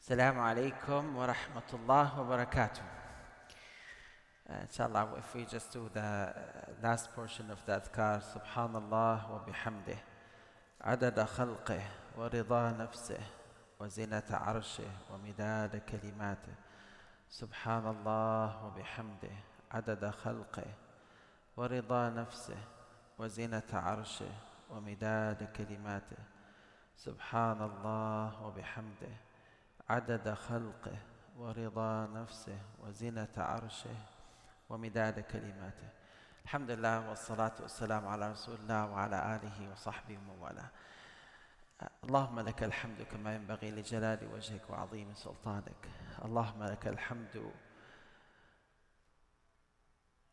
Assalamu alaikum wa rahmatullah wa barakatuh. Inshallah, if we just do the last portion of the adhkar, Subhanallah wa bihamdih, adada khalqih wa rida nafsih wa zinata arshih wa midada kalimatih. Subhanallah wa bihamdih, adada khalqih wa rida nafsih wa zinata arshih wa midada kalimatih. Subhanallah wa bihamdih, عدد خلقه ورضا نفسه وزنة عرشه ومداد كلماته. الحمد لله والصلاة والسلام على رسول الله وعلى آله وصحبه ومن والاه. اللهم لك الحمد كما ينبغي لجلال وجهك وعظيم سلطانك. اللهم لك الحمد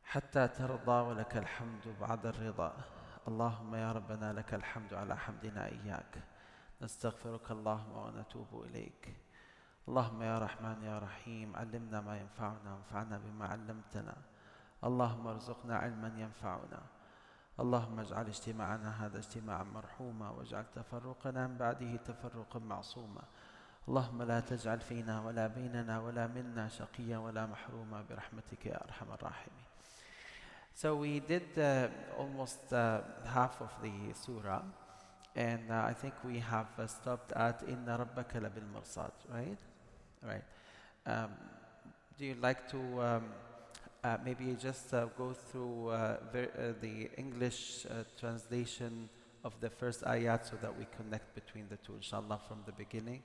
حتى ترضى ولك الحمد بعد الرضا. اللهم يا ربنا لك الحمد على حمدنا إياك. نستغفرك اللهم ونتوب إليك. اللهم يا رحمن يا رحيم علمنا ما ينفعنا وانفعنا بما علمتنا. اللهم ارزقنا علما ينفعنا. اللهم اجعل اجتماعنا هذا اجتماعا مرحوما واجعل تفرقنا من بعده تفرقا معصوما. اللهم لا تجعل فينا ولا بيننا ولا منا شقيا ولا محروما برحمتك يا أرحم الراحمين. So we did almost half of the surah, and I think we have stopped at Inna Rabbaka Labil Mursad, right? Right. Do you like to maybe just go through the English translation of the first ayat so that we connect between the two, inshallah, from the beginning?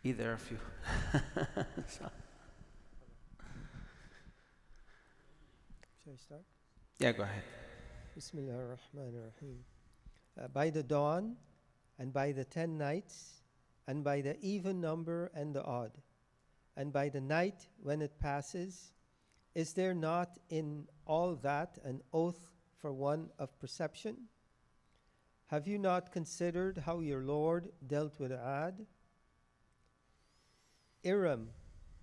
Either of you. Shall I start? Yeah, go ahead. Bismillah ar-Rahman ar-Rahim. By the dawn, and by the 10 nights, and by the even number and the odd, and by the night when it passes, is there not in all that an oath for one of perception? Have you not considered how your Lord dealt with Ad? Iram,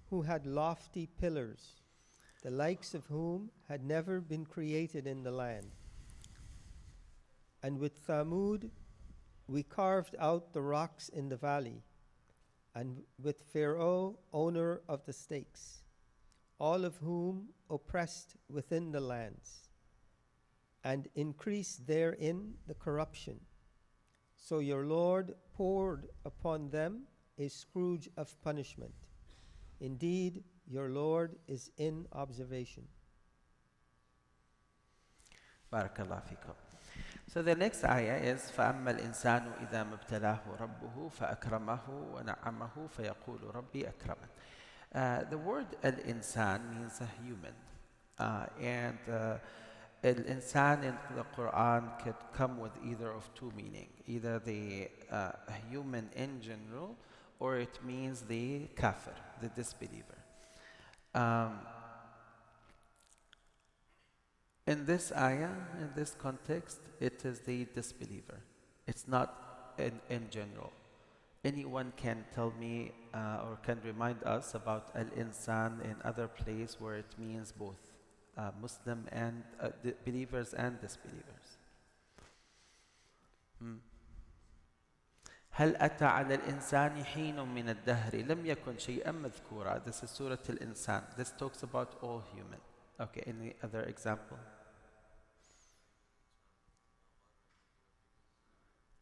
who had lofty pillars, the likes of whom had never been created in the land. And with Thamud, we carved out the rocks in the valley, and with Pharaoh, owner of the stakes, all of whom oppressed within the lands, and increased therein the corruption. So your Lord poured upon them a scourge of punishment. Indeed, your Lord is in observation. Barakallah fikum. So the next ayah is فَأَمَّا الْإِنسَانُ إِذَا مَبْتَلَاهُ رَبُّهُ فَأَكْرَمَهُ وَنَعَّمَهُ فَيَقُولُ رَبِّي أَكْرَمَنِ. The word al-insan means a human. And al-insan in the Quran could come with either of two meanings. Either the human in general, or it means the kafir, the disbeliever. In this ayah, in this context, it is the disbeliever. It's not in general. Anyone can tell me or can remind us about al-insan in other place where it means both Muslim and believers and disbelievers. هل أتى على الإنسان حين من الدهر لم يكن شيئا مذكورا. This is Surah Al-Insan. This talks about all human. Okay, any other example?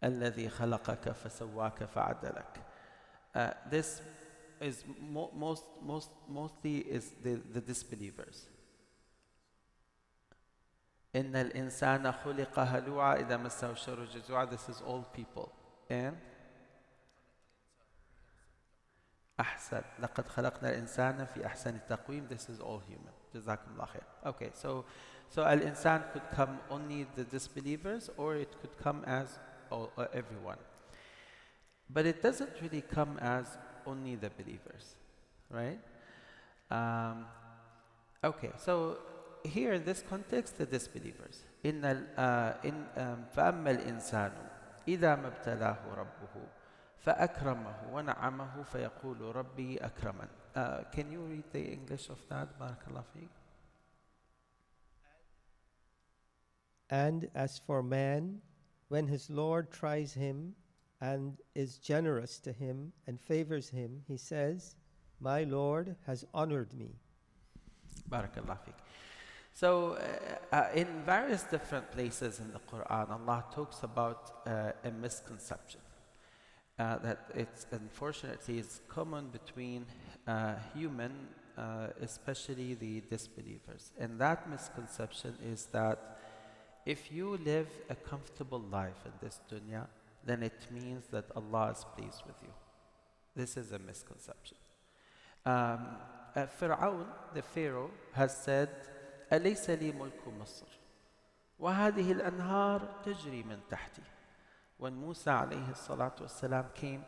الذي خلقك فسواك فعدلك. This is mostly is the disbelievers. إن الإنسان خلق هلوعا إذا مسه الشر جزوعا. This is all people. And أحسن لقد خلقنا الإنسان في أحسن تقويم. This is all human. جزاكم الله خير. Okay, so al-insan could come only the disbelievers, or it could come as everyone. But it doesn't really come as only the believers, right? Okay, so here in this context, the disbelievers. فأما الإنسان إذا ما ابتلاه ربه فأكرمه ونعمه فيقول ربي أكرمن. Can you read the English of that? بارك الله فيك. And as for man, when his Lord tries him and is generous to him and favors him, he says, "My Lord has honored me." Barakallah fik. So, in various different places in the Quran, Allah talks about a misconception that it's unfortunately is common between human, especially the disbelievers. And that misconception is that if you live a comfortable life in this dunya, then it means that Allah is pleased with you. This is a misconception. Fir'aun, the Pharaoh, has said, أليس لي ملك مصر وهذه الأنهار تجري من تحتي. When Musa alayhi salatu wasalam came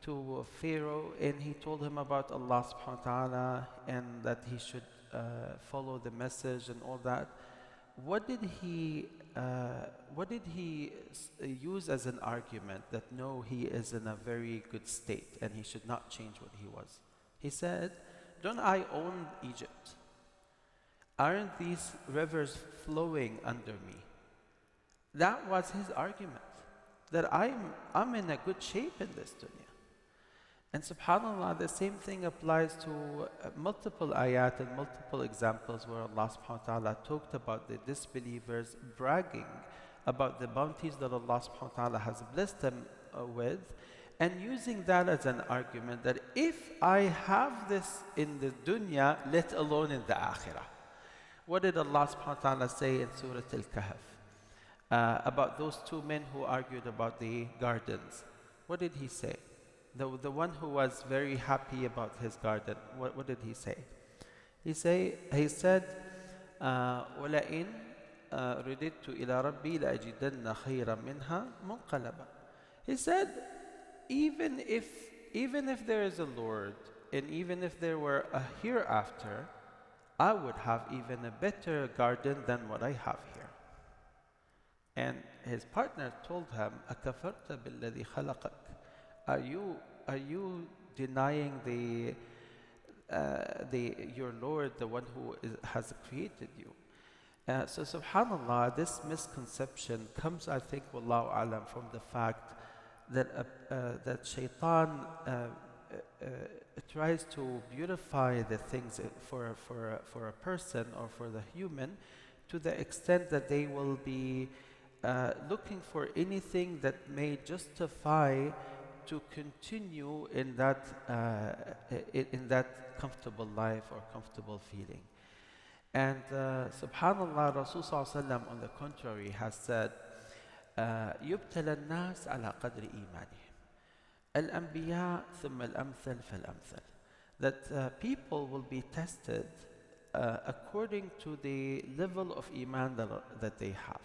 to Pharaoh and he told him about Allah subhanahu wa ta'ala and that he should follow the message and all that, what did he use as an argument that no, he is in a very good state and he should not change what he was? He said, don't I own Egypt? Aren't these rivers flowing under me? That was his argument, that I'm in a good shape in this dunya. And subhanAllah, the same thing applies to multiple ayat and multiple examples where Allah subhanahu wa ta'ala talked about the disbelievers bragging about the bounties that Allah subhanahu wa ta'ala has blessed them with, and using that as an argument that if I have this in the dunya, let alone in the akhirah. What did Allah subhanahu wa ta'ala say in Surah Al-Kahf about those two men who argued about the gardens? What did he say? The one who was very happy about his garden, what did he say? He said, وَلَئِنْ رُدِدْتُ إِلَى رَبِّي لَأَجِدَنَّ خَيْرًا مِنْهَا مُنْقَلَبًا. He said, even if there is a Lord, and even if there were a hereafter, I would have even a better garden than what I have here. And his partner told him, أَكَفَرْتَ بِالَّذِي خَلَقَكَ. Are you denying your Lord, the one who has created you? So subhanallah, this misconception comes, I think, wallahu alam, from the fact that shaitan tries to beautify the things for a person or for the human, to the extent that they will be looking for anything that may justify to continue in that comfortable life or comfortable feeling. And subhanallah, Rasul sallallahu alaihi wasallam, on the contrary, has said, يُبْتَلَى النَّاسِ عَلَى قَدْرِ إِيمَانِهِمْ الْأَنْبِيَاء ثُمَّ الْأَمْثَلْ فَالْأَمْثَلْ. That people will be tested according to the level of iman that they have.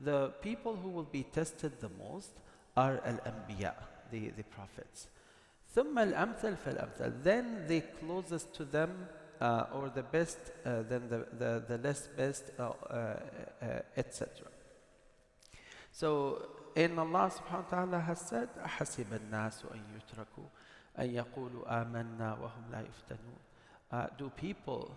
The people who will be tested the most are al-anbiya, the prophets. ثُمَّ الْأَمْثَلْ فَالْأَمْثَلْ. Then the closest to them, or the best, then the less best, etc. So, in Allah subhanahu wa ta'ala has said, أَحَسِبَ النَّاسُ أَن يُتْرَكُوا أَن يَقُولُوا آمَنَّا وَهُمْ لَا يُفْتَنُونَ. Do people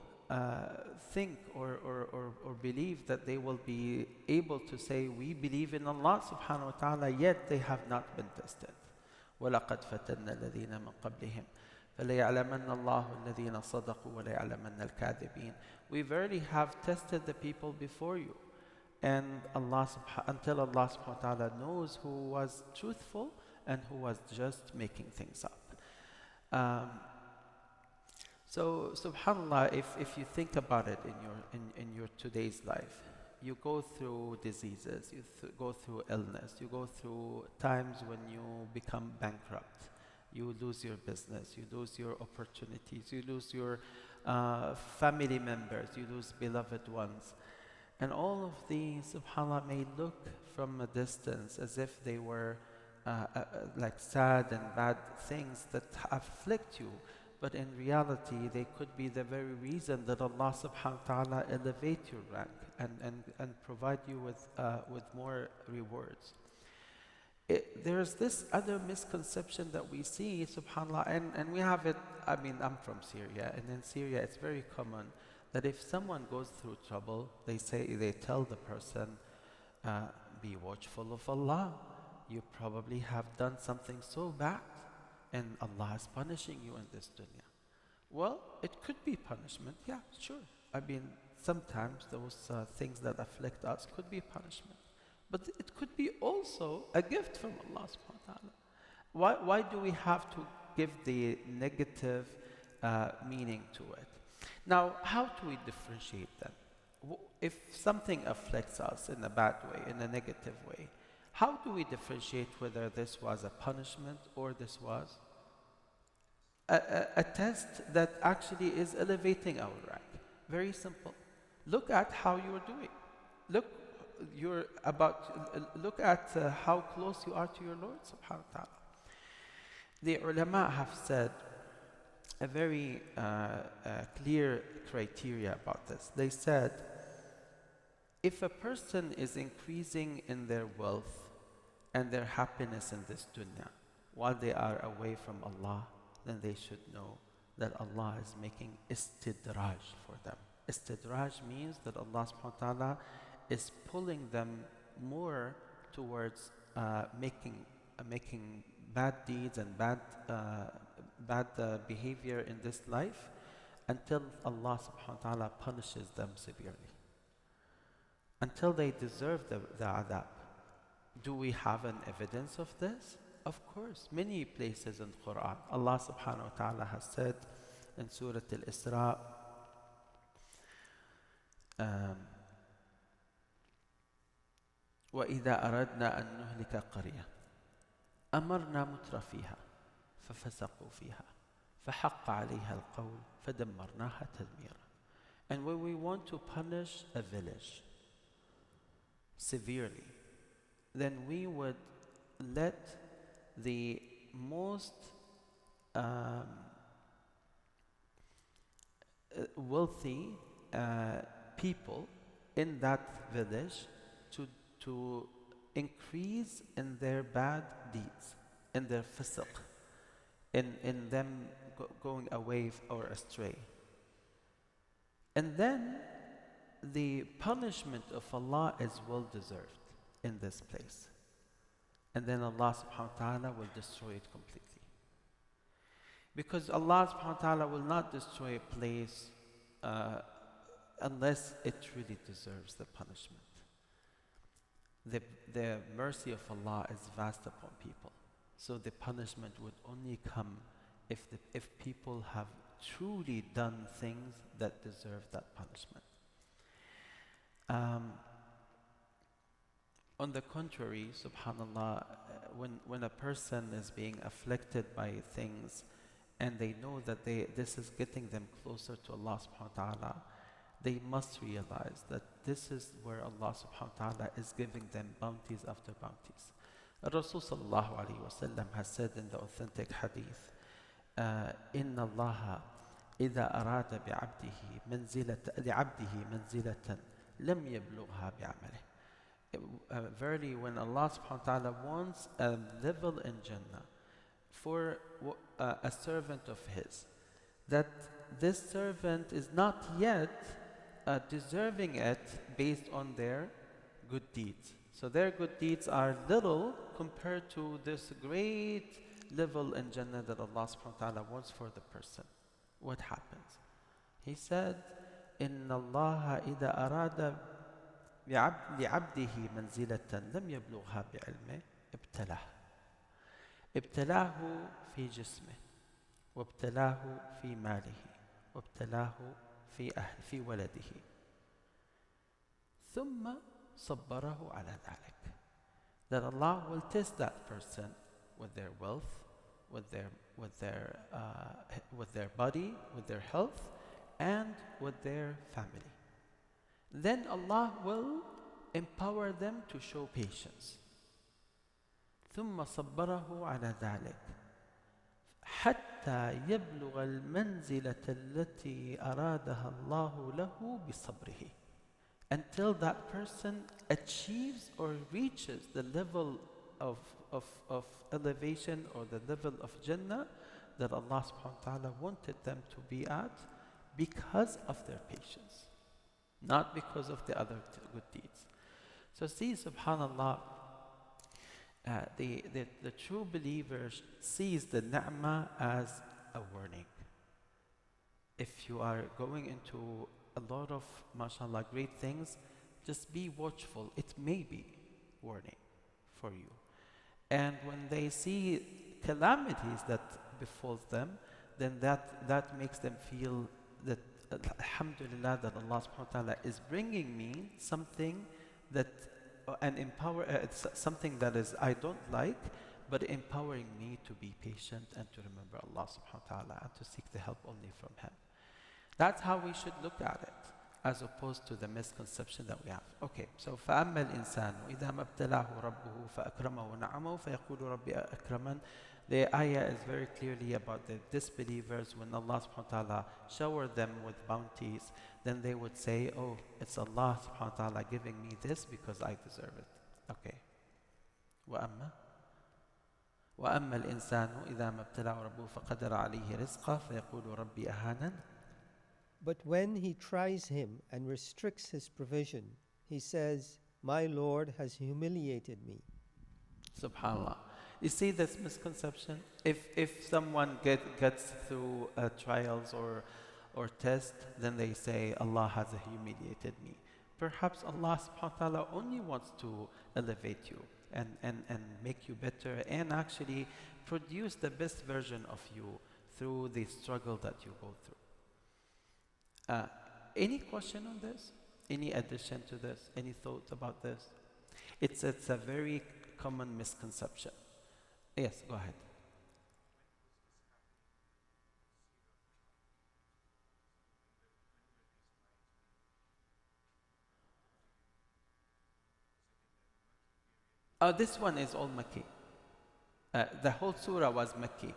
think or believe that they will be able to say, we believe in Allah subhanahu wa ta'ala, yet they have not been tested? وَلَقَدْ فَتَنَّا الَّذِينَ مِنْ قَبْلِهِمْ فَلَيَعْلَمَنَّ اللَّهُ الَّذِينَ صَدَقُوا وَلَيَعْلَمَنَّ الْكَاذِبِينَ. We verily have tested the people before you, and until Allah subhanahu wa ta'ala knows who was truthful and who was just making things up. So subhanallah, if you think about it in your today's life, you go through diseases, you go through illness, you go through times when you become bankrupt, you lose your business, you lose your opportunities, you lose your family members, you lose beloved ones. And all of these, subhanAllah, may look from a distance as if they were like sad and bad things that afflict you. But in reality, they could be the very reason that Allah subhanahu wa ta'ala elevate your rank and provide you with more rewards. There's this other misconception that we see, subhanAllah, and we have it. I mean, I'm from Syria, and in Syria it's very common that if someone goes through trouble, they tell the person, Be watchful of Allah. You probably have done something so bad and Allah is punishing you in this dunya. Well, it could be punishment, yeah, sure. I mean, sometimes those things that afflict us could be punishment. But it could be also a gift from Allah subhanahu wa ta'ala. Why do we have to give the negative meaning to it? Now, how do we differentiate them? If something afflicts us in a bad way, in a negative way, how do we differentiate whether this was a punishment or this was a test that actually is elevating our rank? Very simple. Look at how you're doing. Look at how close you are to your Lord subhanahu wa ta'ala. The ulama have said a very clear criteria about this. They said, if a person is increasing in their wealth and their happiness in this dunya while they are away from Allah, then they should know that Allah is making istidraj for them. Istidraj means that Allah subhanahu wa ta'ala is pulling them more towards making bad deeds and bad behavior in this life until Allah subhanahu wa ta'ala punishes them severely. Until they deserve the adab. Do we have an evidence of this? Of course, many places in the Quran. Allah subhanahu wa ta'ala has said in Surah Al-Isra, وَإِذَا أَرَدْنَا أَن نُهْلِكَ قَرْيَةً أَمَرْنَا مُتْرَ فِيهَا فَفَسَقُوا فِيهَا فَحَقَّ عَلَيْهَا الْقَوْلُ فَدَمَّرْنَاهَا تَدْمِيرًا. And when we want to punish a village severely, then we would let the most wealthy people in that village to increase in their bad deeds, in their fisq, in them going away or astray. And then the punishment of Allah is well deserved in this place. And then Allah subhanahu wa ta'ala will destroy it completely. Because Allah subhanahu wa ta'ala will not destroy a place unless it really deserves the punishment. The mercy of Allah is vast upon people. So the punishment would only come if people have truly done things that deserve that punishment. On the contrary, subhanallah, when a person is being afflicted by things and they know that this is getting them closer to Allah subhanahu wa ta'ala, they must realize that this is where Allah subhanahu wa ta'ala is giving them bounties after bounties. Rasul sallallahu alayhi wa sallam has said in the authentic hadith, إِنَّ اللَّهَ إِذَا أَرَادَ لِعَبْدِهِ مَنْزِلَةً لَمْ يَبْلُغْهَا بِعَمَلِهِ. Verily, when Allah subhanahu wa ta'ala wants a level in Jannah for a servant of His, that this servant is not yet deserving it based on their good deeds. So their good deeds are little compared to this great level in Jannah that Allah subhanahu wa ta'ala wants for the person. What happens? He said, إِنَّ اللَّهَ إِذَا أَرَادَ لِعَبْدِهِ مَنْزِلَةً لَمْ يَبْلُغْهَا بِعِلْمِهِ ابتلاه في جسمه وابتلاه في ماله وابتلاه في ولده ثم صبره على ذلك. That Allah will test that person with their wealth, with their body, with their health, and with their family. Then Allah will empower them to show patience. ثم صبره على ذلك حتى يبلغ المنزلة التي أرادها الله له بصبره. Until that person achieves or reaches the level of elevation or the level of Jannah that Allah subhanahu wa ta'ala wanted them to be at because of their patience, not because of the other good deeds. So see, subhanallah, the true believer sees the ni'mah as a warning. If you are going into a lot of, mashallah, great things, just be watchful. It may be warning for you. And when they see calamities that befalls them, then that makes them feel that, alhamdulillah, that Allah subhanahu wa ta'ala is bringing me something that, and it's something that is I don't like, but empowering me to be patient and to remember Allah subhanahu wa ta'ala and to seek the help only from Him. That's how we should look at it, as opposed to the misconception that we have. Okay, so فَأَمَّا الْإِنسَانُ إِذَا مَا ابْتَلَاهُ رَبُّهُ فَأَكْرَمَهُ وَنَعَمَهُ فَيَقُولُ رَبِّي أَكْرَمَنِ. The ayah is very clearly about the disbelievers. When Allah subhanahu wa ta'ala showered them with bounties, then they would say, oh, it's Allah subhanahu wa ta'ala giving me this because I deserve it. Okay. وَأَمَّا الْإِنسَانُ إِذَا مَا ابْتَلَاهُ رَبُّهُ فَقَدَرَ عَلَيْهِ رِزْقَهُ فَيَقُولُ رَبِّي أَهَانَنِ. But when he tries him and restricts his provision, he says, my Lord has humiliated me. Subhanallah. You see this misconception? If someone gets through trials or test, then they say, Allah has humiliated me. Perhaps Allah subhanahu wa ta'ala only wants to elevate you and make you better and actually produce the best version of you through the struggle that you go through. Any question on this? Any addition to this? Any thoughts about this? It's a very common misconception. Yes, go ahead. This one is all Makki. The whole surah was Makki.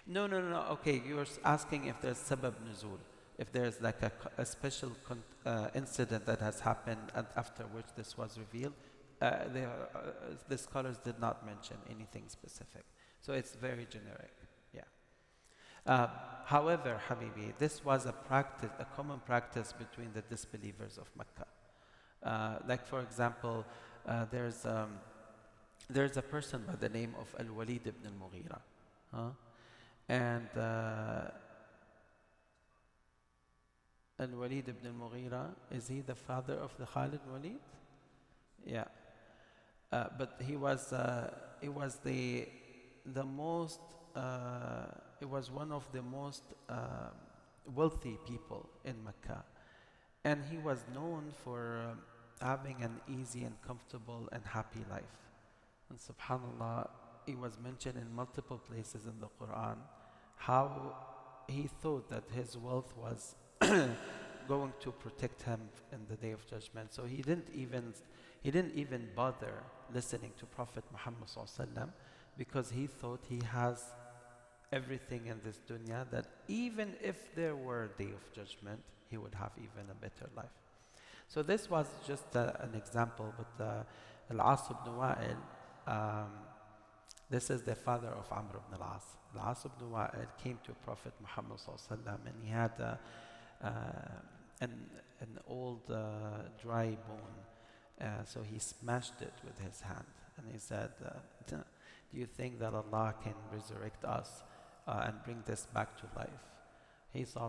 No. Okay, you're asking if there's sabab nuzul, if there's like a special incident that has happened and after which this was revealed. The scholars did not mention anything specific, so it's very generic. Yeah. However, Habibi, this was a common practice between the disbelievers of Mecca. Like for example, there's a person by the name of Al-Walid ibn al-Mughira. And Al-Walid ibn al-Mughira, is he the father of the Khalid Walid? Yeah. But he was one of the most wealthy people in Mecca, and he was known for having an easy and comfortable and happy life. And subhanallah, it was mentioned in multiple places in the Quran how he thought that his wealth was going to protect him in the Day of Judgment. So he didn't even bother listening to Prophet Muhammad ﷺ, because he thought he has everything in this dunya, that even if there were a Day of Judgment, he would have even a better life. So this was just an example, but Al-As ibn Wa'il, this is the father of Amr ibn al-As. Al-As ibn Wa'il came to Prophet Muhammad ﷺ, and he had an old dry bone. So he smashed it with his hand, and he said, do you think that Allah can resurrect us and bring this back to life? He said,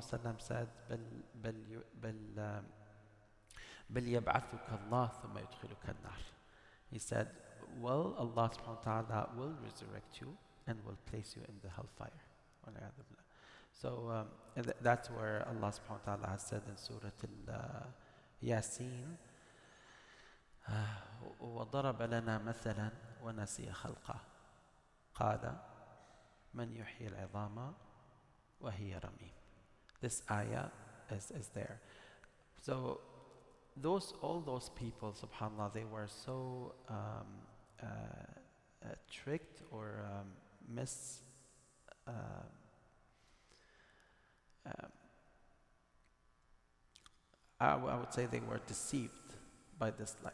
بل يبعثك الله ثم يدخلك النار. He said, well, Allah subhanahu wa ta'ala will resurrect you and will place you in the hellfire. So that's where Allah subhanahu wa ta'ala has said in Surah Yasin, وضرب لنا مثلا ونسي خلقه قال من يحيي العظام وهي رميم. This ayah is there. So all those people, subhanAllah, they were so tricked or I would say they were deceived by this life,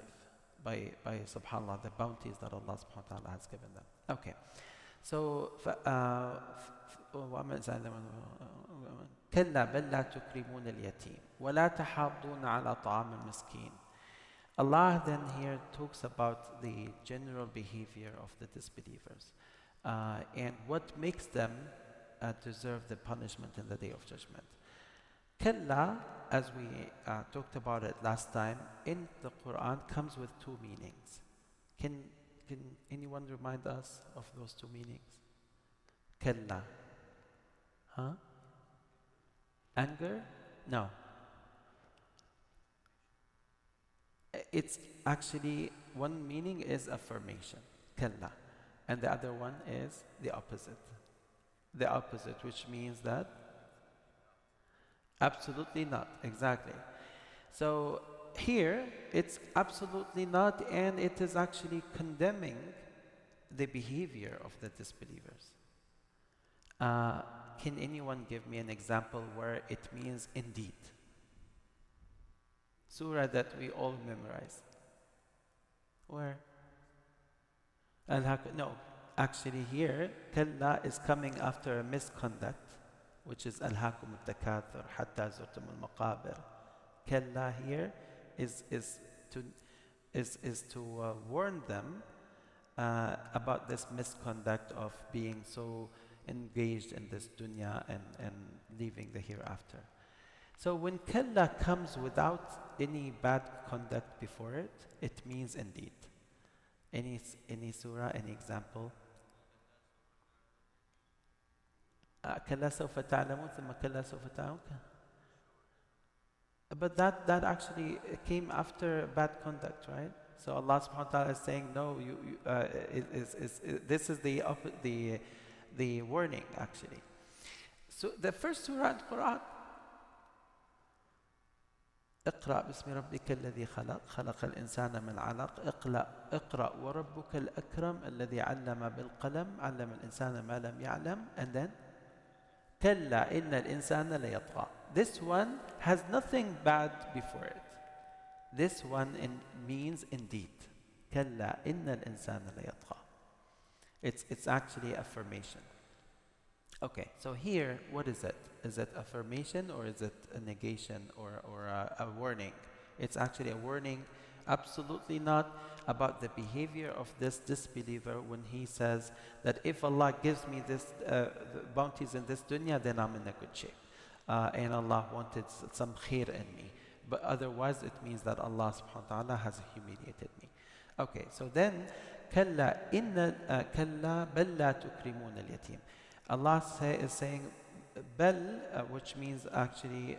by subhanAllah, the bounties that Allah subhanahu wa ta'ala has given them. Okay, so كلا بل لا تكرمون اليتيم ولا تحاضون على طعام المسكين Allah then here talks about the general behavior of the disbelievers and what makes them deserve the punishment in the Day of Judgment. Kalla, as we talked about it last time, in the Quran comes with two meanings. Can anyone remind us of those two meanings? Kalla. Huh? Anger? No. It's actually, one meaning is affirmation, kalla, and the other one is the opposite. The opposite, which means that absolutely not, exactly. So here, it's absolutely not, and it is actually condemning the behavior of the disbelievers. Can anyone give me an example where it means indeed? Surah that we all memorize. Where? No, actually here, kalla is coming after a misconduct, which is alhaakum al-takathur hatta zurtum al-maqabir. Kalla here is to warn them about this misconduct of being so engaged in this dunya and leaving the hereafter. So when kalla comes without any bad conduct before it, it means indeed. Any surah, any example? كلا سوف تعلمون ثم كلا سوف تعلمون. But that actually came after bad conduct, right? So Allah subhanahu wa ta'ala is saying, no, this is the warning actually. So the first surah in Quran, اقرأ باسم ربك الذي خلق خلق الإنسان من علق اقرأ وربك الأكرم الذي علم بالقلم علم الإنسان ما لم يعلم, and then كلا إن الإنسان ليطغى. This one has nothing bad before it. This one means indeed. كلا إن الإنسان ليطغى. It's actually affirmation. Okay, so here, what is it? Is it affirmation or is it a negation or a warning? It's actually a warning, absolutely not, about the behavior of this disbeliever when he says that if Allah gives me this bounties in this dunya, then I'm in a good shape. And Allah wanted some khair in me. But otherwise, it means that Allah subhanahu wa ta'ala has humiliated me. Okay, so then, كلا بل لا تكرمون اليتيم. Allah is saying bel, which means actually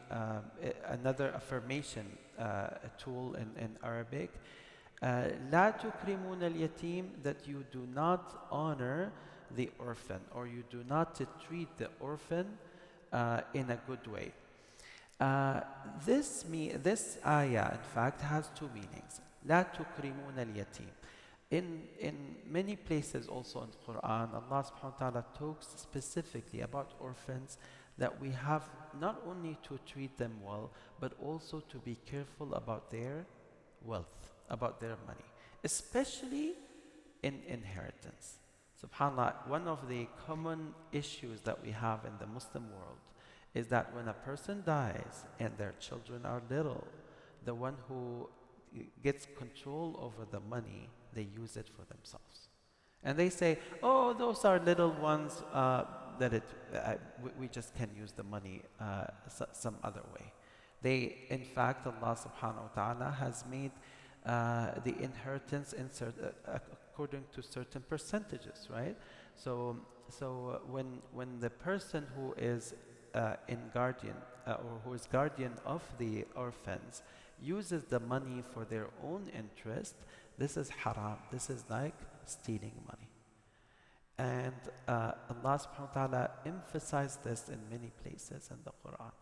another affirmation tool in Arabic. لا تكرمون اليتيم, that you do not honor the orphan, or you do not treat the orphan in a good way. This ayah, in fact, has two meanings. لا تكرمون اليتيم. In many places also in Quran, Allah subhanahu wa ta'ala talks specifically about orphans, that we have not only to treat them well, but also to be careful about their wealth, about their money, especially in inheritance. SubhanAllah, one of the common issues that we have in the Muslim world is that when a person dies and their children are little, the one who gets control over the money, they use it for themselves. And they say, oh, those are little ones, we just can use the money some other way. In fact, Allah subhanahu wa ta'ala has made the inheritance according to certain percentages, right? So when the person who is or who is guardian of the orphans uses the money for their own interest, this is haram. This is like stealing money. And Allah subhanahu wa ta'ala emphasized this in many places in the Quran.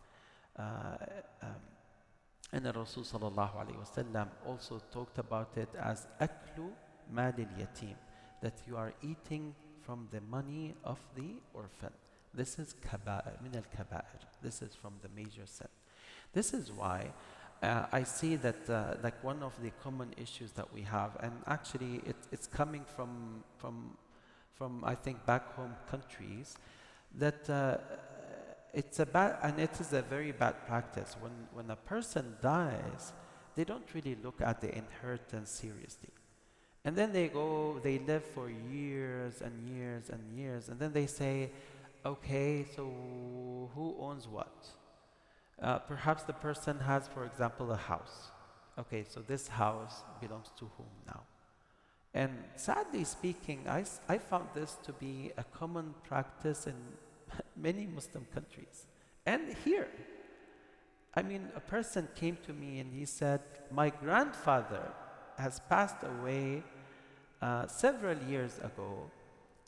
And the Rasul sallallahu alayhi wa sallam also talked about it as aklu mal al-yatim, that you are eating from the money of the orphan. This is kaba'ir, min al-kaba'ir. This is from the major sin. This is why I see that like one of the common issues that we have, and actually it's coming from I think back home countries, that it is a very bad practice. When a person dies, they don't really look at the inheritance seriously. And then they live for years and years and years, and then they say, okay, so who owns what? Perhaps the person has, for example, a house. Okay, so this house belongs to whom now? And sadly speaking, I found this to be a common practice in many Muslim countries. And here, I mean, a person came to me and he said, my grandfather has passed away several years ago,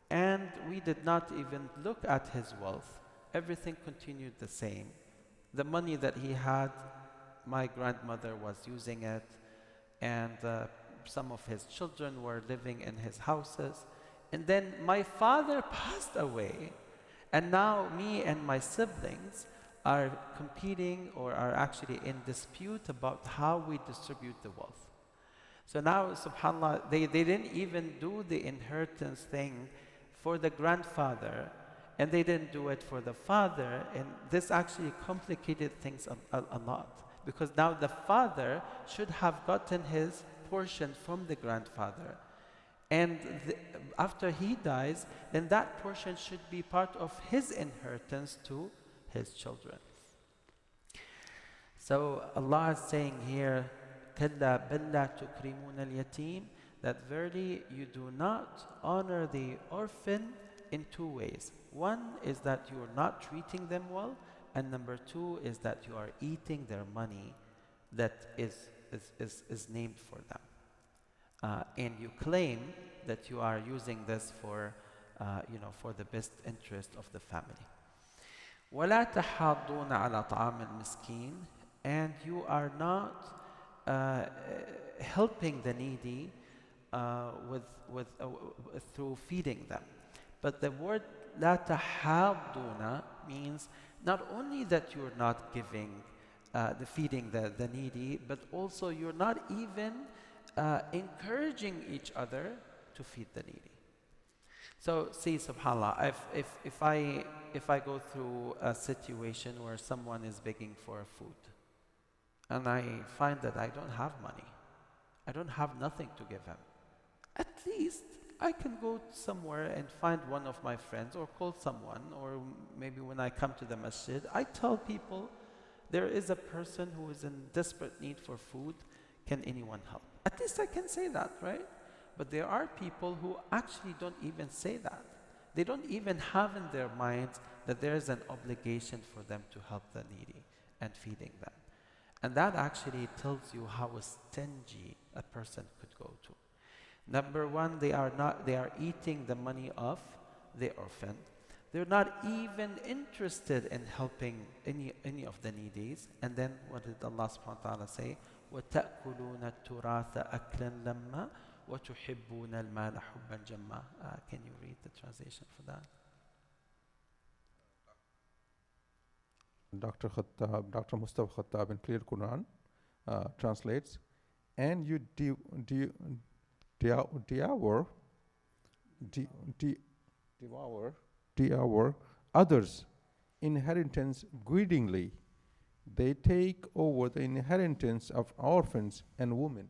and we did not even look at his wealth. Everything continued the same. The money that he had, my grandmother was using it, and some of his children were living in his houses. And then my father passed away, and now me and my siblings are competing or are actually in dispute about how we distribute the wealth. So now, subhanAllah, they didn't even do the inheritance thing for the grandfather, and they didn't do it for the father, and this actually complicated things a lot, because now the father should have gotten his portion from the grandfather, and after he dies, then that portion should be part of his inheritance to his children. So Allah is saying here, كَلَّا بَلْ لَا تُكْرِمُونَ الْيَتِيمِ, that verily you do not honor the orphan in two ways. One is that you are not treating them well, and number two is that you are eating their money that is named for them. And you claim that you are using this for, for the best interest of the family. وَلَا تَحَاضُّونَ عَلَى طَعَامِ الْمِسْكِينِ, and you are not helping the needy through feeding them. But the word لا تحاضون means not only that you're not giving, feeding the needy, but also you're not even encouraging each other to feed the needy. So see, subhanAllah, if I go through a situation where someone is begging for food, and I find that I don't have money, I don't have nothing to give him, at least I can go somewhere and find one of my friends or call someone, or maybe when I come to the masjid, I tell people there is a person who is in desperate need for food. Can anyone help? At least I can say that, right? But there are people who actually don't even say that. They don't even have in their minds that there is an obligation for them to help the needy and feeding them. And that actually tells you how stingy a person could go to. Number one, they are eating the money of the orphan. They're not even interested in helping any of the needies. And then what did Allah subhanahu wa ta'ala say? وَتَأْكُلُونَ التُّرَاثَ أَكْلًا لَمَّا وَتُحِبُّونَ الْمَالَ حُبًّا جَمًّا. Can you read the translation for that? Dr. Mustafa Khattab in Clear Quran translates, and you devour others' inheritance greedily. They take over the inheritance of orphans and women.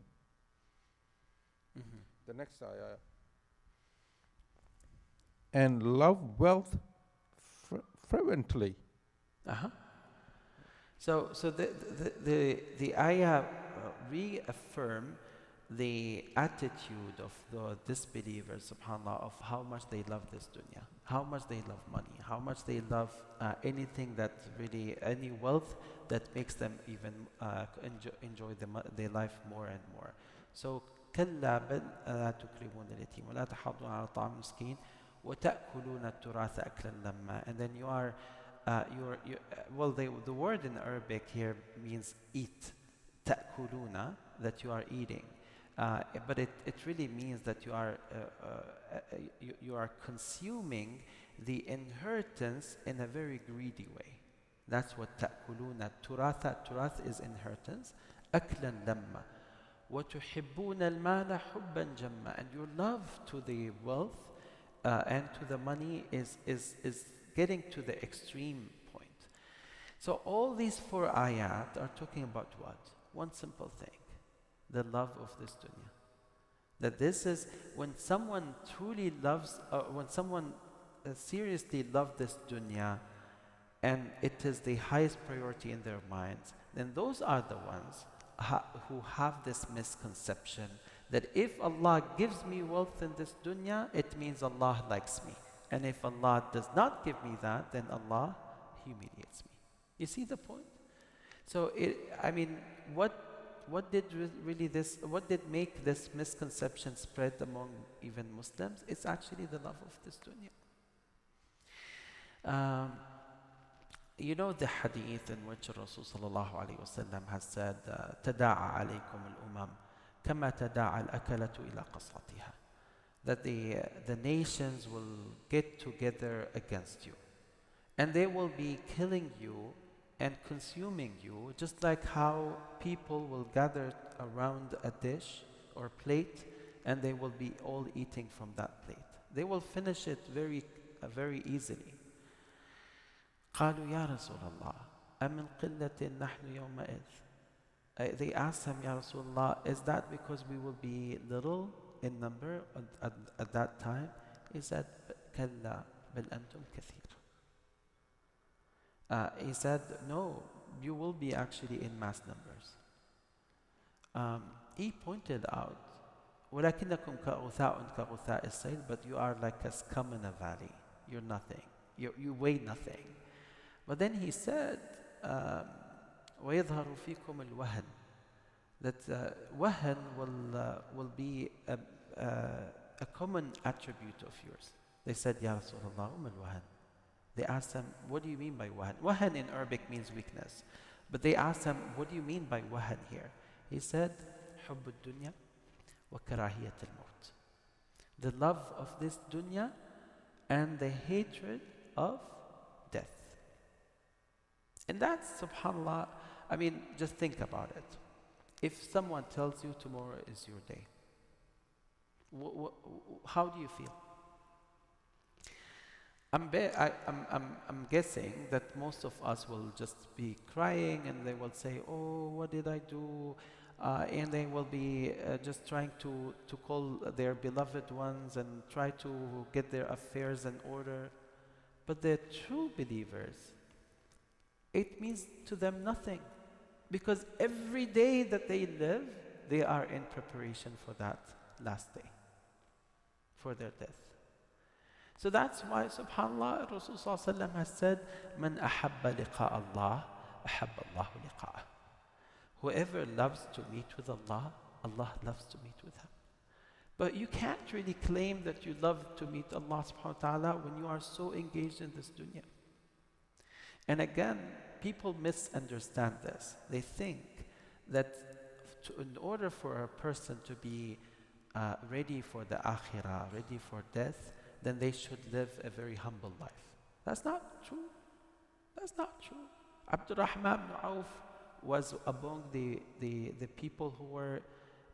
The next ayah. And love wealth fervently. So the ayah reaffirm the attitude of the disbelievers, subhanAllah, of how much they love this dunya, how much they love money, how much they love anything that really, any wealth that makes them even enjoy their life more and more. So كلا بل لا تكرمون اليتيم ولا تحاضون على طعام المسكين وتأكلون التراث أكلا لما. And then you are well, the word in Arabic here means eat, تأكلون, that you are eating. But it really means that you are consuming the inheritance in a very greedy way. That's what تأكلون التراث. Turath is inheritance. أكلا لما وتحبون المال حبا جما. And your love to the wealth and to the money is getting to the extreme point. So all these 4 ayat are talking about what? One simple thing. the love of this dunya. That this is when someone truly loves, when someone seriously loves this dunya, and it is the highest priority in their minds, then those are the ones who have this misconception that if Allah gives me wealth in this dunya, it means Allah likes me. And if Allah does not give me that, then Allah humiliates me. You see the point? So, what did make this misconception spread among even Muslims? It's actually the love of this dunya. You know the hadith in which Rasul sallallahu alayhi wasallam has said, "Tada'a alaykum al-umam, kama tada'a al-akalatu ila qasatiha." That the nations will get together against you, and they will be killing you and consuming you, just like how people will gather around a dish or plate, and they will be all eating from that plate. They will finish it very easily. قالوا يا رسول الله أمن قلة نحن يومئذ. They asked him, Ya Rasulullah, is that because we will be little in number at that time? He said, كلا بل أنتم كثير. He said, no, you will be actually in mass numbers. He pointed out, ولكنكم كغثاء السيل, but you are like a scum in a valley. You're nothing. You weigh nothing. But then he said, وَيَظْهَرُ فِيكُمُ الْوَهَنِ, that wahan will be a common attribute of yours. They said, Ya Rasulullah, al-wahan. They asked him, what do you mean by wahan? Wahan in Arabic means weakness. But they asked him, what do you mean by wahan here? He said, حُبُّ الدُّنْيَا وَكَرَاهِيَةَ الْمَوْتِ. The love of this dunya and the hatred of death. And that's, subhanAllah, just think about it. If someone tells you tomorrow is your day, how do you feel? I'm guessing that most of us will just be crying, and they will say, oh, what did I do? And they will be just trying to call their beloved ones and try to get their affairs in order. But the true believers, it means to them nothing. Because every day that they live, they are in preparation for that last day, for their death. So that's why, subhanAllah, Rasulullah has said, "Man ahabba liqa Allah, ahabba Allahu liqa'ah." Whoever loves to meet with Allah, Allah loves to meet with him. But you can't really claim that you love to meet Allah subhanahu wa ta'ala when you are so engaged in this dunya. And again, people misunderstand this. They think that in order for a person to be ready for the akhirah, ready for death, then they should live a very humble life. That's not true. That's not true. Abdurrahman ibn Auf was among the people who were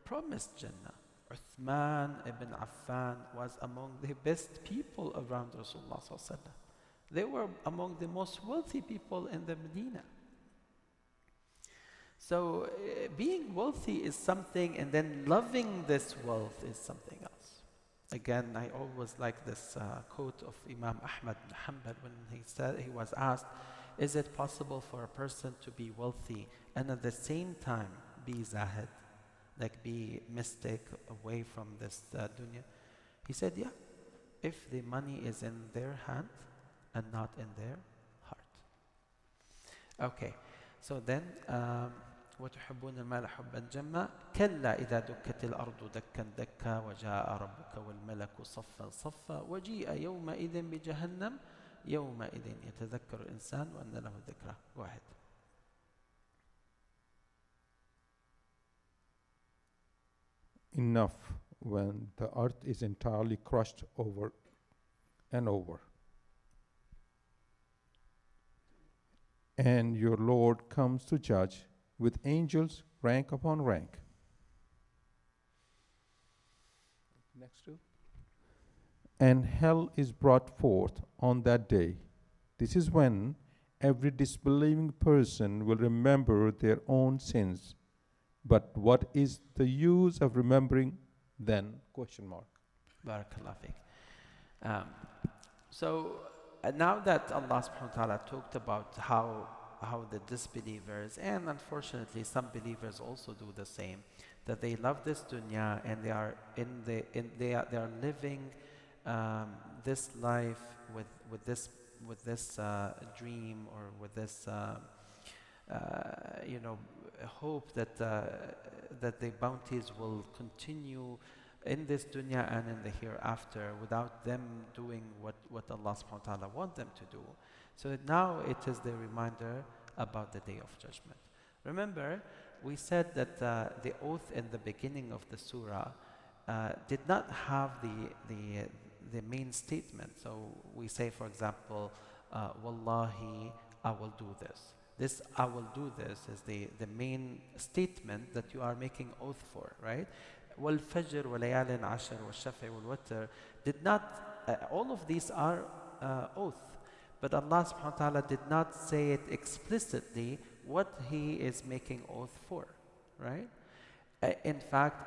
promised Jannah. Uthman ibn Affan was among the best people around Rasulullah sallallahu alaihi wasallam. They were among the most wealthy people in the Medina. So being wealthy is something, and then loving this wealth is something else. Again, I always like this quote of Imam Ahmad bin Hanbal when he was asked, is it possible for a person to be wealthy and at the same time be zahid, like be mystic, away from this dunya? He said, yeah, if the money is in their hand and not in their heart. Okay, so then وتحبون المال حبا جما كلا إذا دكت الأرض دكا دكا وجاء ربك والملك صفا صفا وجيء يومئذ بجهنم يومئذ يتذكر الإنسان وأن له ذكرى. Go ahead. Enough when the earth is entirely crushed over and over. And your Lord comes to judge with angels rank upon rank. Next two. And hell is brought forth on that day. This is when every disbelieving person will remember their own sins But what is the use of remembering then? Question mark. Barakallah fiqh. Um, so now that Allah subhanahu wa ta'ala talked about how the disbelievers, and unfortunately some believers also do the same, that they love this dunya and they are they are living this life with this dream, or with this you know, hope that that the bounties will continue in this dunya and in the hereafter, without them doing what Allah subhanahu wa ta'ala want them to do. So now it is the reminder about the Day of Judgment. Remember, we said that the oath in the beginning of the surah did not have the main statement. So we say, for example, Wallahi, I will do this. This I will do this is the main statement that you are making oath for, right? وَالْفَجْرِ وَلَيَالٍ عَشْرٍ وَالشَّفْعِ وَالْوَتْرِ did not, all of these are oath. But Allah subhanahu wa ta'ala did not say it explicitly what He is making oath for, right? In fact,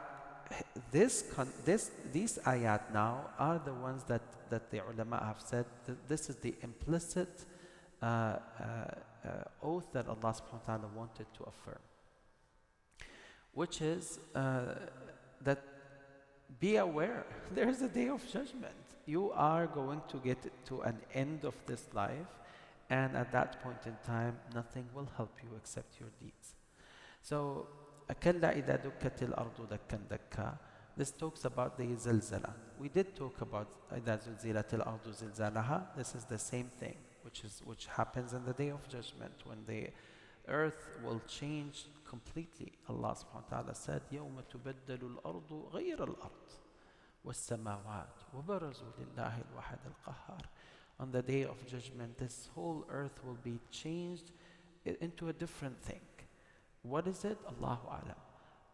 these ayat now are the ones that the ulama have said that this is the implicit oath that Allah subhanahu wa ta'ala wanted to affirm, which is that be aware, there is a day of judgment. You are going to get to an end of this life, and at that point in time, nothing will help you except your deeds. So, أَكَلَّا إِذَا دُكَّتِ الْأَرْضُ دَكًّا دَكًّا. This talks about the zilzala. We did talk about إِذَا زُلْزِلَتِ الْأَرْضُ زِلْزَالَهَا. This is the same thing, which happens in the day of judgment, when the earth will change completely. Allah subhanahu wa ta'ala said, يَوْمَ تُبَدَّلُ الْأَرْضُ غَيْرَ الْأَرْضِ وَالسَّمَاوَاتُ وَبَرَزُوا لِلَّهِ الْوَحِدِ الْقَهَّارِ. On the day of judgment, this whole earth will be changed into a different thing. What is it? Allahu A'lam.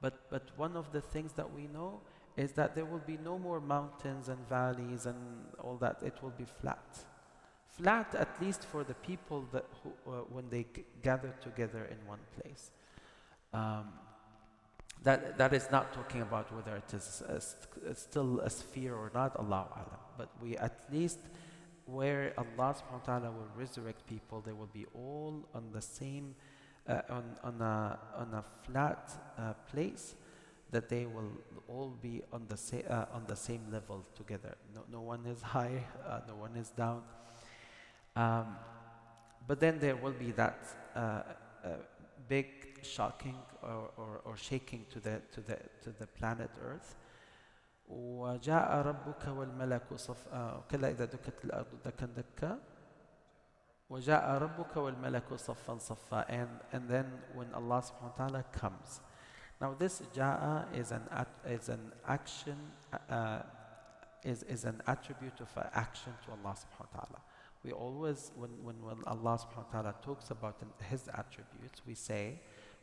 But one of the things that we know is that there will be no more mountains and valleys and all that. It will be flat. Flat, at least for the people that when they gather together in one place. That is not talking about whether it is still a sphere or not, Allahu A'lam. But we at least, where Allah subhanahu wa ta'ala will resurrect people, they will be all on the same, on a flat place, that they will all be on the same level together. No one is high, no one is down. But then there will be that big shocking or shaking to the planet Earth. وَجَاءَ رَبُّكَ وَالْمَلَكُ صَفًّا كَلَّا إِذَا دُكَّتِ الْأَرْضُ دَكًّا دَكًّا وَجَاءَ رَبُّكَ وَالْمَلَكُ صَفًّا صَفًّا. And then when Allah subhanahu wa ta'ala comes. Now this ja'a is an action, is an attribute of action to Allah subhanahu wa ta'ala. We always, when Allah subhanahu wa ta'ala talks about His attributes, we say,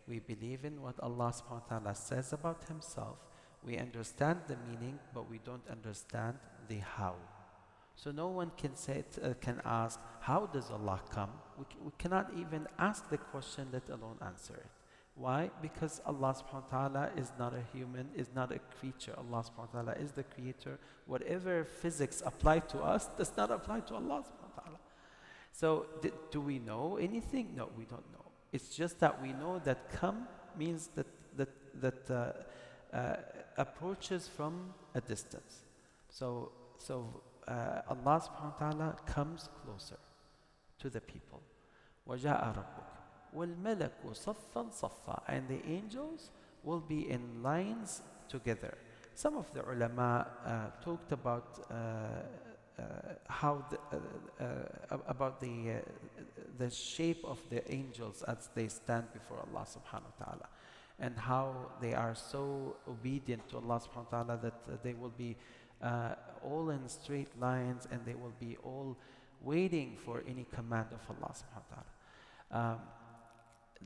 we believe in what Allah subhanahu wa ta'ala says about Himself. We understand the meaning, but we don't understand the how. So no one can can ask, how does Allah come? We cannot even ask the question, let alone answer it. Why? Because Allah subhanahu wa ta'ala is not a human, is not a creature. Allah subhanahu wa ta'ala is the creator. Whatever physics apply to us does not apply to Allah subhanahu wa ta'ala. So do we know anything? No, we don't know. It's just that we know that come means that approaches from a distance. So Allah subhanahu wa ta'ala comes closer to the people. وَجَاءَ رَبُّكَ وَالْمَلَكُ صَفًّا صَفًّا. And the angels will be in lines together. Some of the ulama talked about how about the shape of the angels as they stand before Allah subhanahu wa ta'ala, and how they are so obedient to Allah subhanahu wa ta'ala that they will be all in straight lines, and they will be all waiting for any command of Allah subhanahu wa ta'ala.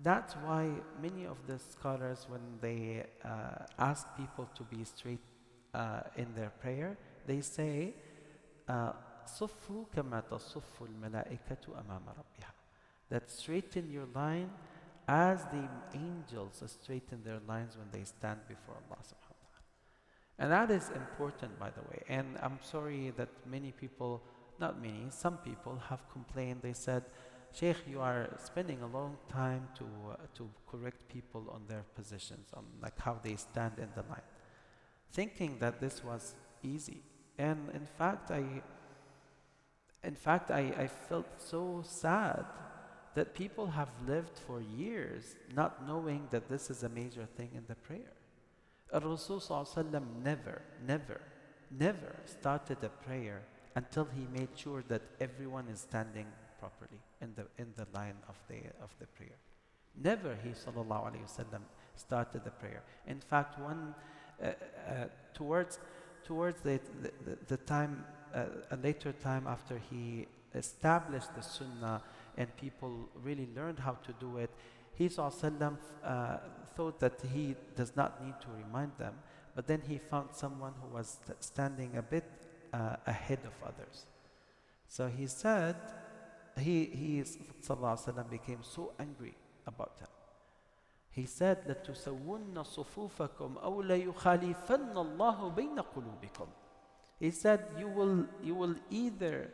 That's why many of the scholars, when they ask people to be straight in their prayer, they say, صفوا كما تصف الملائكة أمام ربها. That straighten your line as the angels straighten their lines when they stand before Allah subhanahu wa ta'ala. And that is important, by the way. And I'm sorry that many people, not many, some people have complained. They said, Sheikh, you are spending a long time to correct people on their positions, on like how they stand in the line, thinking that this was easy. And in fact, I felt so sad that people have lived for years not knowing that this is a major thing in the prayer. Rasul never started a prayer until he made sure that everyone is standing properly in the line of the prayer. Never he sallallahu alaihi wasallam started the prayer. In fact, towards the time, a later time after he established the sunnah and people really learned how to do it, he sallallahu thought that he does not need to remind them, but then he found someone who was standing a bit ahead of others. So he said, he sallallahu became so angry about him. He said, لَتُسَوُّنَّ صُفُوفَكُمْ أَوْ لَيُخَالِفَنَّ اللَّهُ بَيْنَ قُلُوبِكُمْ. He said, you will either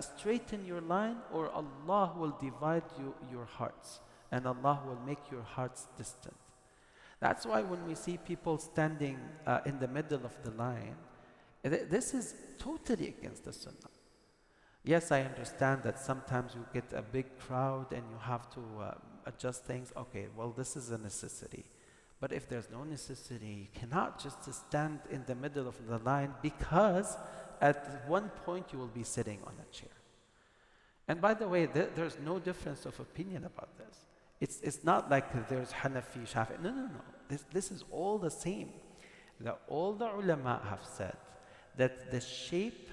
straighten your line, or Allah will divide your hearts, and Allah will make your hearts distant. That's why when we see people standing in the middle of the line, this is totally against the sunnah. Yes, I understand that sometimes you get a big crowd and you have to adjust things. Okay, well, this is a necessity. But if there's no necessity, you cannot just stand in the middle of the line, because at one point you will be sitting on a chair. And by the way, there's no difference of opinion about this. It's not like there's Hanafi, Shafi. No. This is all the same. All the ulama have said that the shape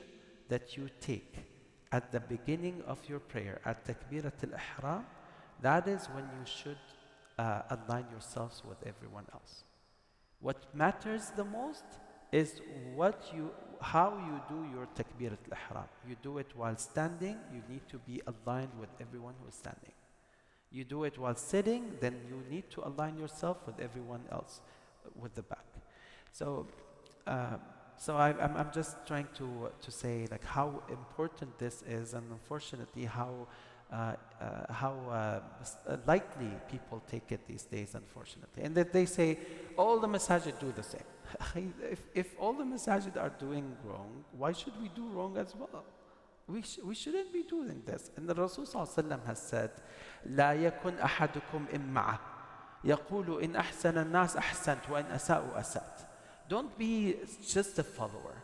that you take at the beginning of your prayer, at Takbirat al-Ihram, that is when you should align yourselves with everyone else. What matters the most is how you do your Takbirat al-Ihram. You do it while standing, you need to be aligned with everyone who is standing. You do it while sitting, then you need to align yourself with everyone else with the back. So I'm just trying to say like how important this is, and unfortunately how lightly people take it these days, unfortunately. And that they say all the masajid do the same. If all the masajid are doing wrong, why should we do wrong as well? We shouldn't be doing this. And the Rasul ﷺ has said, لا يكن أحدكم إمعة يقول إن أحسن الناس أحسنت وإن أساءوا أسأت. Don't be just a follower.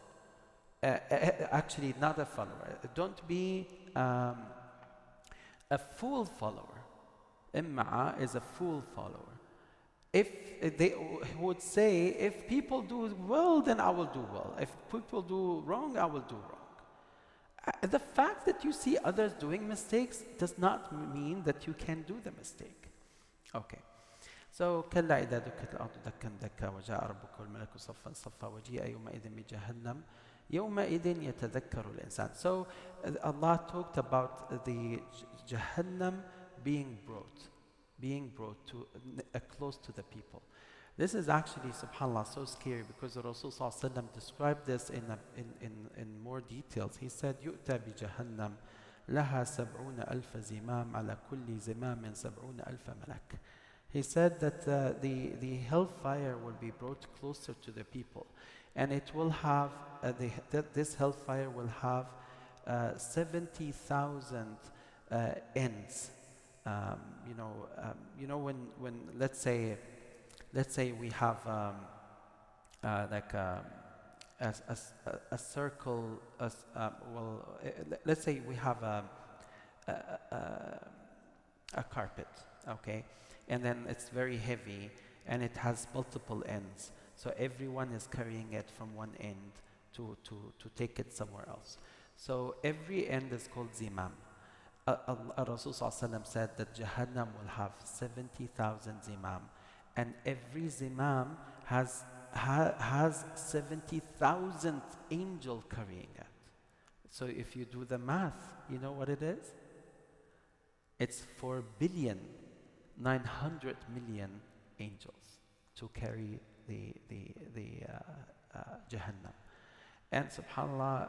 Actually, not a follower. Don't be a fool follower. Imma'a is a fool follower. If they would say, if people do well, then I will do well. If people do wrong, I will do wrong. The fact that you see others doing mistakes does not mean that you can do the mistake. Okay. So, كلا إذا دكت الأرض دكا دكا وجاء ربك والملك صفا صفا وجيء يومئذ بجهنم يومئذ يتذكر الإنسان. So, Allah talked about the Jahannam being brought to close to the people. This is actually, subhanAllah, so scary, because the Rasul ﷺ described this in more details. He said, يُؤْتَى بِجَهَنَّمْ لَهَا 70,000 زِمَامٍ عَلَى كُلِّ زِمَامٍ 70,000 مَلَكٍ. He said that the hellfire will be brought closer to the people, and it will have this hellfire will have 70,000 ends. When let's say we have like a circle. Let's say we have a carpet, okay, and then it's very heavy and it has multiple ends. So everyone is carrying it from one end to take it somewhere else. So every end is called zimam. Rasul ﷺ said that Jahannam will have 70,000 zimam, and every zimam has 70,000 angels carrying it. So if you do the math, you know what it is? It's 4 billion 900 million angels to carry the Jahannam. And subhanAllah,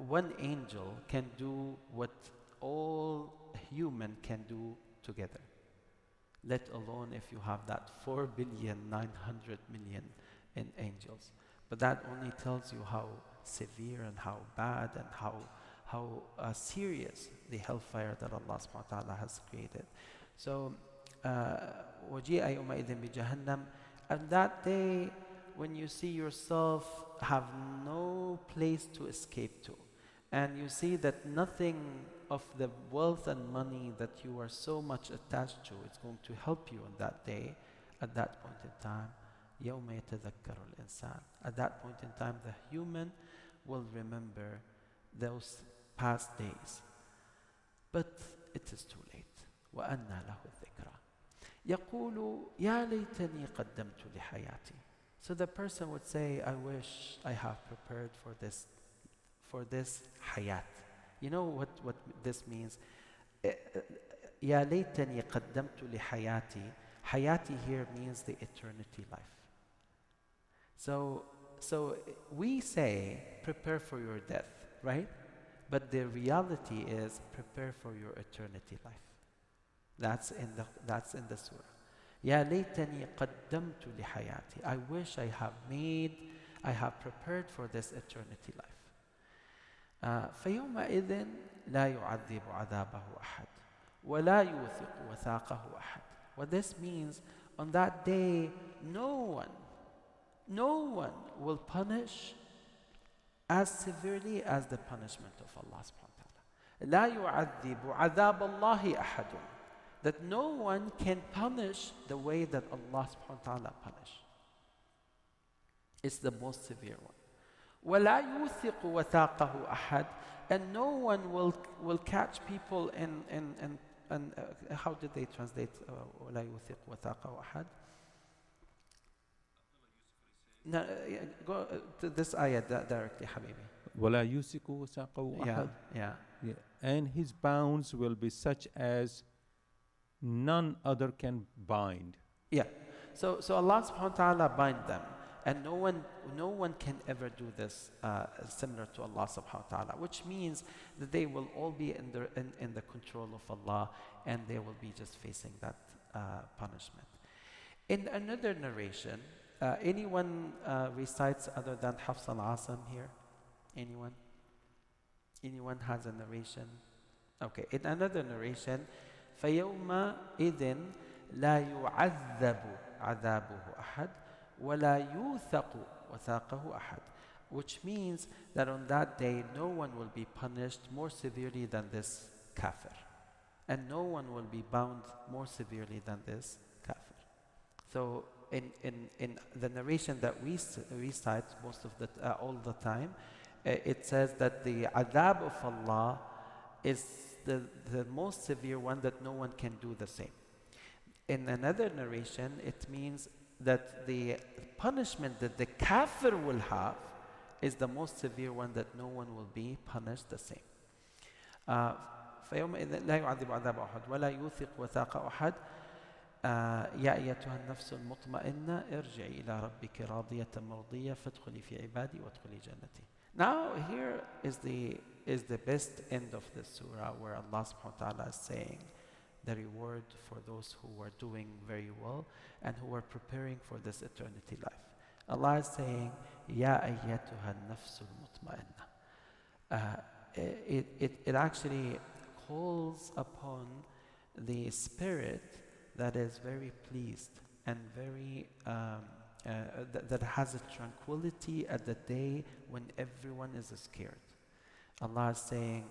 one angel can do what all human can do together, let alone if you have that 4,900,000,000 in angels. But that only tells you how severe and how bad and how serious the hellfire that Allah subhanahu wa ta'ala has created. So, وَجِيءَ يَوْمَئِذٍ بِجَهَنَّمَ, and that day when you see yourself have no place to escape to, and you see that nothing of the wealth and money that you are so much attached to is going to help you on that day, at that point in time, يَوْمَ يَتَذَكَّرُ الْإِنسَانِ. At that point in time, the human will remember those past days. But it is too late. وَأَنَّى لَهُ الذِّكْرَى يَقُولُ يَا لَيْتَنِي قَدَّمْتُ لِحَيَاتِي. So the person would say, I wish I have prepared for this hayat. You know what this means? يَا لَيْتَنِي قَدَّمْتُ لِحَيَاتِي. Hayati here means the eternity life. So we say, prepare for your death, right? But the reality is, prepare for your eternity life. That's in the surah. Ya laytani qaddamtu li hayati. I wish I have prepared for this eternity life. فَيَوْمَئِذٍ لَا يُعَذِّبُ عَذَابَهُ أَحَدٌ وَلَا يُوثِقُ وَثَاقَهُ أَحَدٌ. What this means, on that day, no one will punish as severely as the punishment of Allah subhanahu wa ta'ala. لا يعذب عذاب الله أحد. That no one can punish the way that Allah subhanahu wa ta'ala punish. It's the most severe one. ولا يوثق وثاقه أحد. And no one will catch people in how did they translate ولا يوثق وثاقه أحد? No, go to this ayah directly, Habibi. وَلَا يُوثِقُ وَثَاقَهُ أَحَدٌ. Yeah. And his bounds will be such as none other can bind. Yeah. So Allah subhanahu wa ta'ala bind them. And no one can ever do this similar to Allah subhanahu wa ta'ala, which means that they will all be in the control of Allah, and they will be just facing that punishment. In another narration, anyone recites other than Hafs al-Asim here? Anyone? Anyone has a narration? Okay. In another narration, فَيَوْمَئِذٍ لَا يُعَذَّبُ عَذَابُهُ أَحَدٌ وَلَا يُوثَقُ وَثَاقَهُ أَحَدٌ. Which means that on that day, no one will be punished more severely than this kafir. And no one will be bound more severely than this kafir. So in the narration that we recite most of all the time, it says that the adhab of Allah is the most severe one, that no one can do the same. In another narration, it means that the punishment that the kafir will have is the most severe one, that no one will be punished the same. فَيَوْمَئِذٍ لَا يُعَذِّبُ عَذَابَ أَحَدٍ وَلَا يُوثِقُ وَثَاقَ أَحَدٍ يا أيتها النفس المطمئنة ارجعي إلى ربك راضية مرضية فادخلي في عبادي وادخلي جنتي. Now here is the best end of the surah, where Allah subhanahu wa ta'ala is saying the reward for those who are doing very well and who are preparing for this eternity life. Allah is saying, Ya ayyatuha nafsul mutma'inna. It actually calls upon the spirit that is very pleased and very that has a tranquility at the day when everyone is scared. Allah is saying,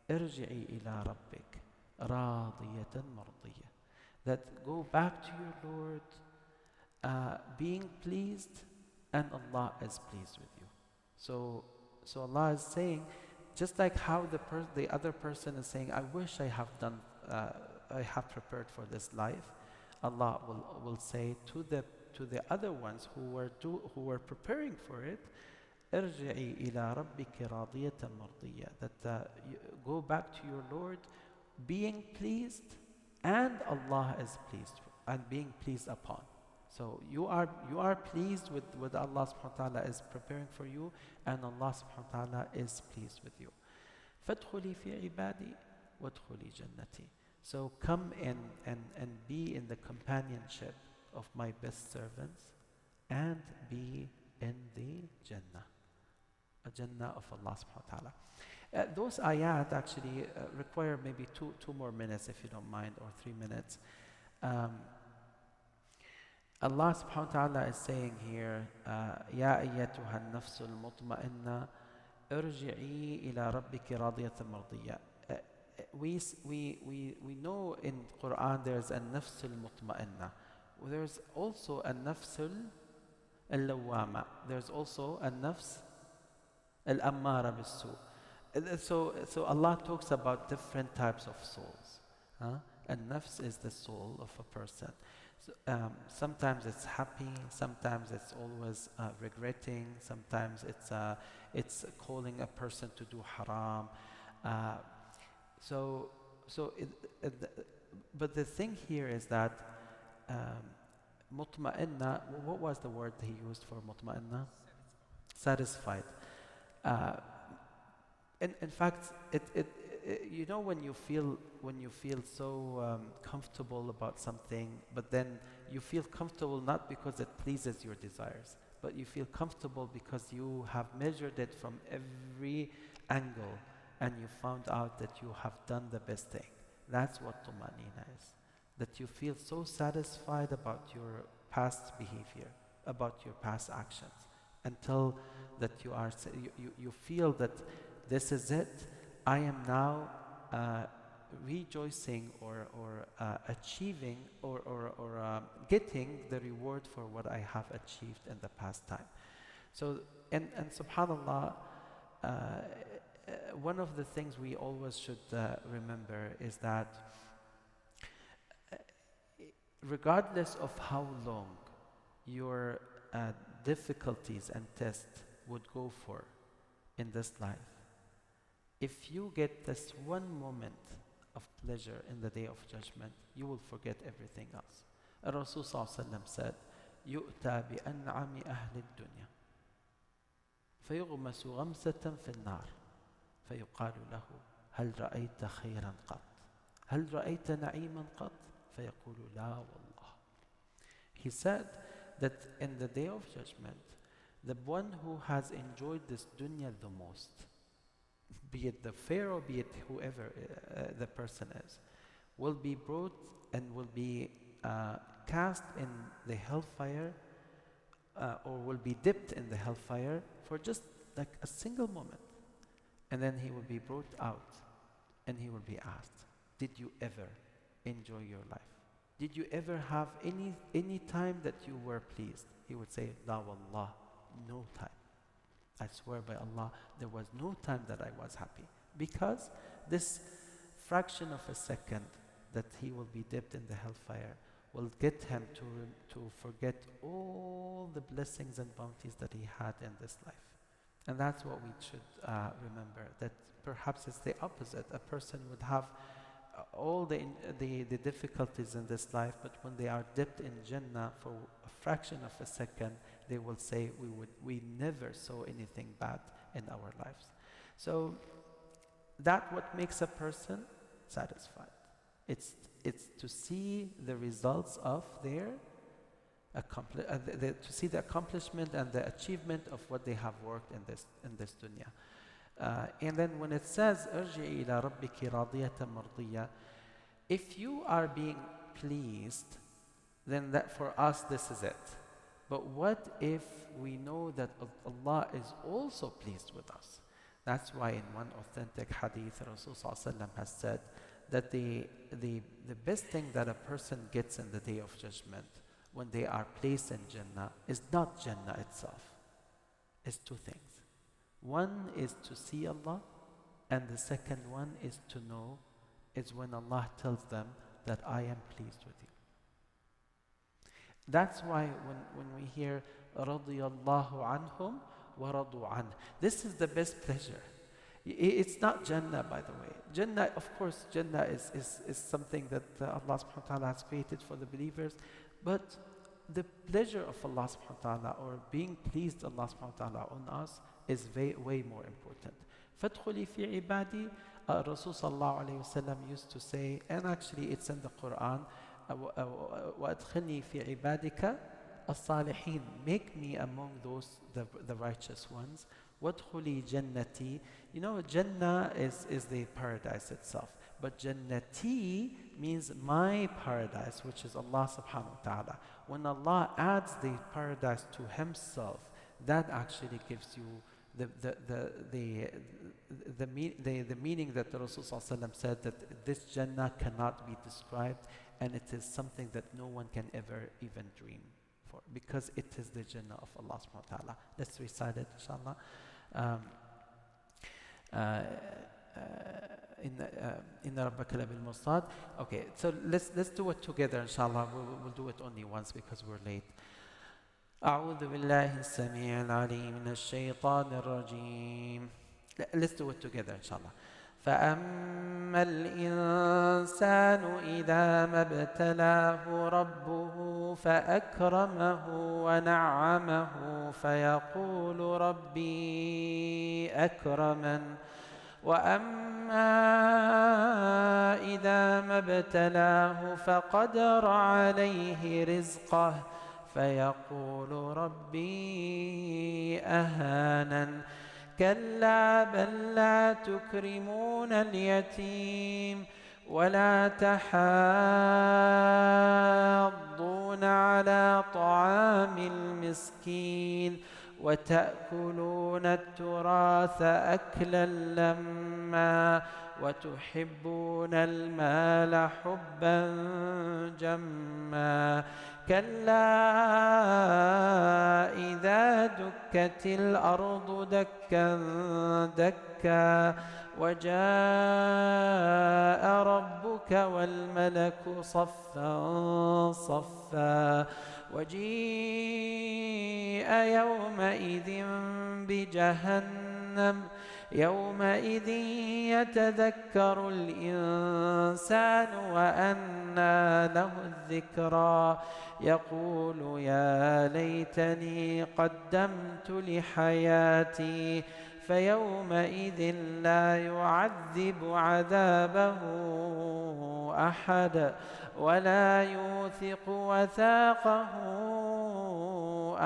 Irji'i ila rabbik radiyatan mardiyah. That go back to your Lord being pleased, and Allah is pleased with you. So Allah is saying, just like how the other person is saying, I wish I have prepared for this life, Allah will say to the other ones who were preparing for it, ارجعي إلى ربك راضية مرضية. That go back to your Lord being pleased and Allah is pleased and being pleased upon. So you are pleased with what Allah subhanahu wa ta'ala is preparing for you, and Allah subhanahu wa ta'ala is pleased with you. فَادْخُلِي فِي عِبَادِي وَادْخُلِي جَنَّتِي. So come in and be in the companionship of my best servants and be in the Jannah, a Jannah of Allah subhanahu wa ta'ala. Those ayat actually require maybe two more minutes, if you don't mind, or 3 minutes. Allah subhanahu wa ta'ala is saying here, يَا أَيَّتُهَا النَّفْسُ الْمُطْمَئِنَّةِ ارْجِعِي إِلَى رَبِّكِ رَاضِيَةً مَرْضِيَّةً. We know in Quran there's a nafs al-mutma'inna. There's also a nafs al-lawwama. There's also a nafs al-ammara bis-su. So Allah talks about different types of souls. And nafs is the soul of a person. So, sometimes it's happy, sometimes it's always regretting, sometimes it's calling a person to do haram. But the thing here is that mutma'inna, what was the word he used for mutma'inna? Satisfied. In fact, you know when you feel so comfortable about something, but then you feel comfortable not because it pleases your desires, but you feel comfortable because you have measured it from every angle and you found out that you have done the best thing. That's what tumanina is. That you feel so satisfied about your past behavior, about your past actions, until that you feel that this is it. I am now rejoicing or achieving or getting the reward for what I have achieved in the past time. So, and subhanAllah, one of the things we always should remember is that regardless of how long your difficulties and tests would go for in this life, if you get this one moment of pleasure in the day of judgment, you will forget everything else. Rasul sallallahu alaihi wasallam said, يُؤْتَى بِأَنْعَمِ أَهْلِ الدُّنْيا فَيُغْمَسُ غَمْسَةً فِي النَّارِ فيقال له هل رأيت خيرا قط هل رأيت نعيما قط فيقول لا والله. He said that in the day of judgment, the one who has enjoyed this dunya the most, be it the pharaoh, be it whoever the person is, will be brought and will be cast in the hellfire or will be dipped in the hellfire for just like a single moment. And then he will be brought out and he will be asked, did you ever enjoy your life? Did you ever have any time that you were pleased? He would say, La wallah, no time. I swear by Allah, there was no time that I was happy. Because this fraction of a second that he will be dipped in the hellfire will get him to forget all the blessings and bounties that he had in this life. And that's what we should remember, that perhaps it's the opposite. A person would have all the difficulties in this life, but when they are dipped in Jannah for a fraction of a second, they will say, we never saw anything bad in our lives. So that's what makes a person satisfied. It's to see the results of their to see the accomplishment and the achievement of what they have worked in this dunya. And then when it says ارجعي إلى ربك راضية مرضية, if you are being pleased, then that for us this is it. But what if we know that Allah is also pleased with us? That's why in one authentic hadith, Rasul sallallahu alaihi wasallam has said that the best thing that a person gets in the day of judgment when they are placed in Jannah is not Jannah itself. It's two things. One is to see Allah, and the second one is to know, is when Allah tells them that I am pleased with you. That's why when we hear رَضِيَ اللَّهُ عَنْهُمْ وَرَضُوا عَنْهُ, this is the best pleasure. It's not Jannah, by the way. Jannah, of course, Jannah is something that Allah subhanahu wa ta'ala has created for the believers, but the pleasure of Allah subhanahu wa ta'ala, or being pleased Allah subhanahu wa ta'ala on us, is way more important. فَادْخُلِي فِي عِبَادِي, Rasul sallallahu alayhi wa sallam used to say, and actually it's in the Quran, وَأَدْخِلْنِي فِي عِبَادِكَ الصَّالِحِينَ, make me among those, the righteous ones. وَادْخُلِي جَنَّتِي, you know, Jannah is the paradise itself, but Jannati means my paradise, which is Allah subhanahu wa ta'ala. When Allah adds the paradise to Himself, that actually gives you the meaning that the Rasul sallallahu alayhi wa sallam said, that this Jannah cannot be described, and it is something that no one can ever even dream for, because it is the Jannah of Allah subhanahu wa ta'ala. Let's recite it, inshallah. Inna rabbaka labil mursad. Okay, so let's do it together, inshallah. We'll do it only once because we're late. أعوذ بالله السميع العليم من الشيطان الرجيم. Let's do it together, inshallah. فأما الإنسان إذا ما ابتلاه ربه فأكرمه ونعمه فيقول ربي أكرمن وأما إذا ما ابتلاه فقدر عليه رزقه فيقول ربي أهانن كلا بل لا تكرمون اليتيم ولا تحاضون على طعام المسكين وتأكلون التراث أكلا لما وتحبون المال حبا جما كلا إذا دكت الأرض دكا دكا وجاء ربك والملك صفا صفا وجيء يومئذ بجهنم يومئذ يتذكر الإنسان وأنى له الذكرى يقول يا ليتني قدمت لحياتي فيومئذ لا يعذب عذابه أحد ولا يوثق وثاقه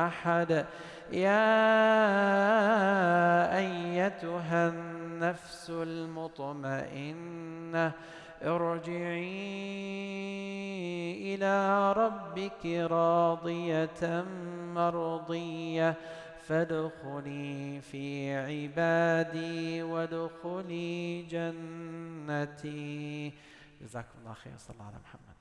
أحد يا أيتها النفس المطمئنة ارجعي إلى ربك راضية مرضية فادخلي في عبادي وادخلي جنتي. جزاكم الله خير. صلى الله على محمد.